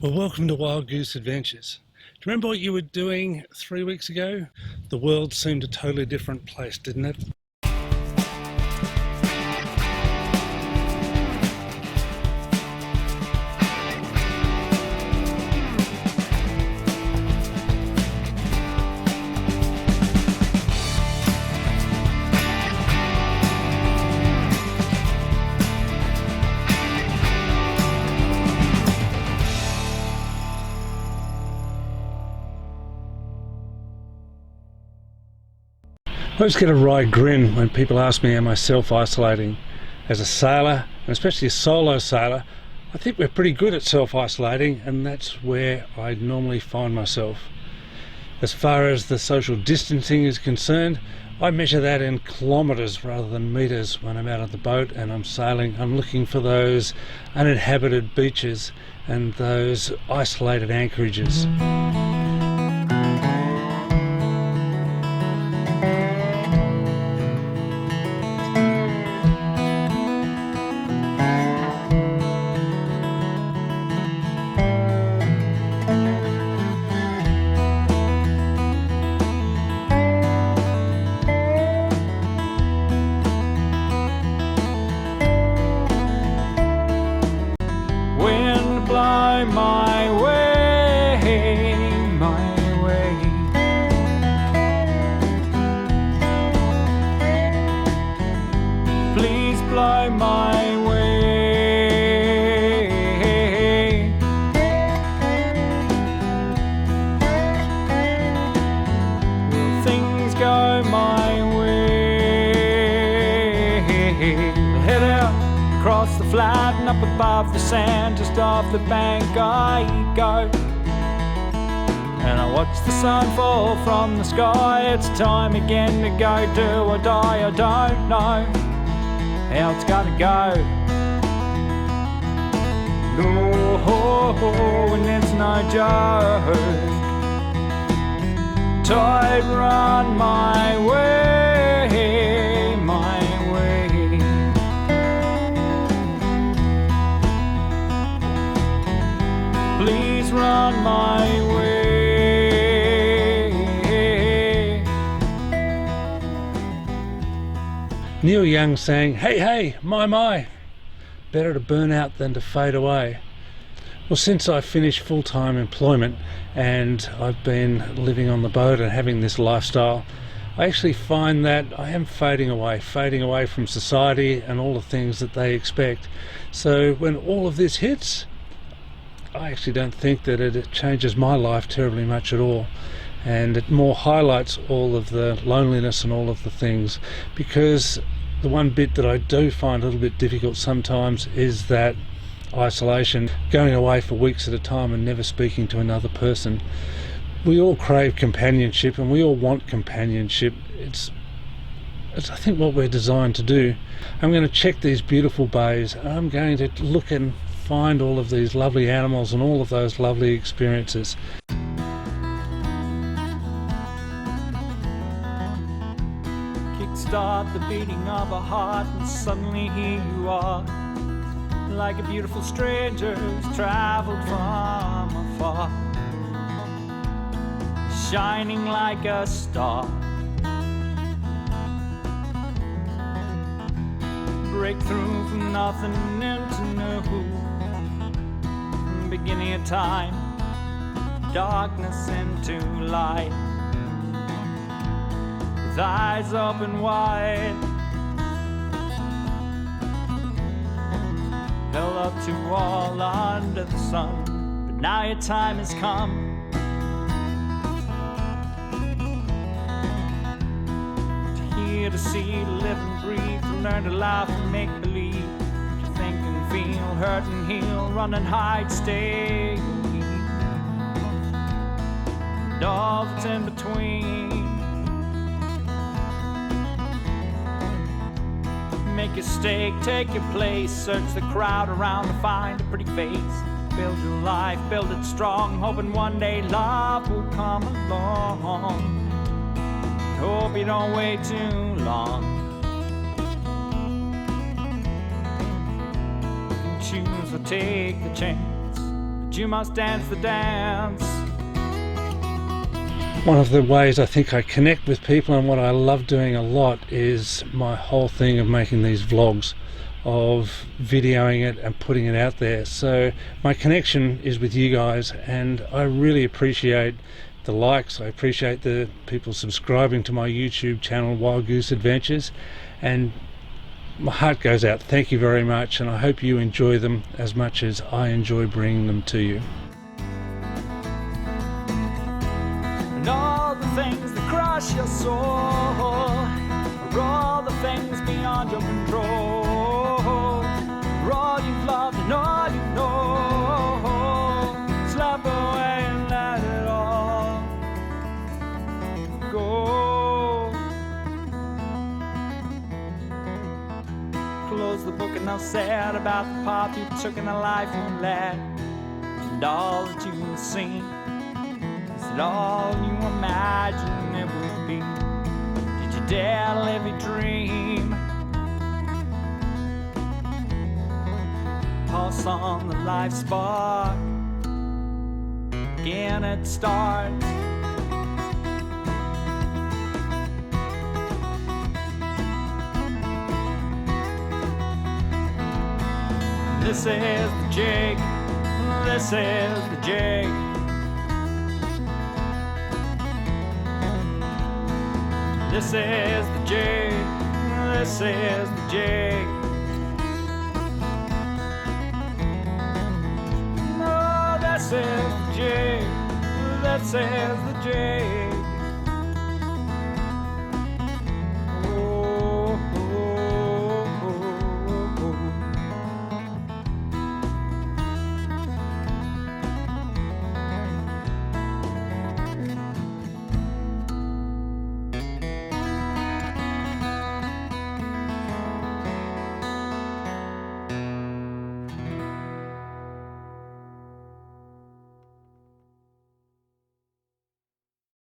Well, welcome to Wild Goose Adventures. Do you remember what you were doing 3 weeks ago? The world seemed a totally different place, didn't it? I always get a wry grin when people ask me, am I self-isolating? As a sailor, and especially a solo sailor, I think we're pretty good at self-isolating, and that's where I normally find myself. As far as the social distancing is concerned, I measure that in kilometres rather than metres when I'm out on the boat and I'm sailing. I'm looking for those uninhabited beaches and those isolated anchorages. My way. Please blow my way. Will things go my way? I'll head out across the flat and up above the sand, just off the bank I go. And I watch the sun fall from the sky. It's time again to go, do or die. I don't know how it's gonna go. No, and it's no joke. Tide run my way, my way. Please run my way. Neil Young sang, hey, hey, my, better to burn out than to fade away. Well, since I finished full-time employment and I've been living on the boat and having this lifestyle, I actually find that I am fading away from society and all the things that they expect. So when all of this hits, I actually don't think that it changes my life terribly much at all. And it more highlights all of the loneliness and all of the things, because the one bit that I do find a little bit difficult sometimes is that isolation, going away for weeks at a time and never speaking to another person. We all crave companionship and we all want companionship. It's I think what we're designed to do. I'm going to check these beautiful bays and I'm going to look and find all of these lovely animals and all of those lovely experiences. Kickstart the beating of a heart, and suddenly here you are, like a beautiful stranger who's traveled from afar, shining like a star. Break through from nothing into new, beginning of time, darkness into light. With eyes open wide, held up to all under the sun. But now your time has come. Here to see, to live and breathe, to learn to laugh and make believe, to think and feel, hurt and heal, run and hide, stay and leave, and all that's in between. Make a stake, take your place, search the crowd around to find a pretty face. Build your life, build it strong, hoping one day love will come along. Hope you don't wait too long. You can choose or take the chance, but but you must dance the dance. One of the ways I think I connect with people and what I love doing a lot is my whole thing of making these vlogs, of videoing it and putting it out there. So my connection is with you guys, and I really appreciate the likes. I appreciate the people subscribing to my YouTube channel, Wild Goose Adventures, and my heart goes out. Thank you very much, and I hope you enjoy them as much as I enjoy bringing them to you. And all the things that crush your soul are all the things beyond your control. Are all you've loved and all you know. Slap away and let it all go. Close the book and now sad about the path you took in the life you led, and all that you've seen. Is it all you imagined it would be? Did you dare live your dream? Pulse on the life spark, again it starts. This is the jig, this is the jig. This is the jig, this is the jig. No, this is the jig, this is the jig.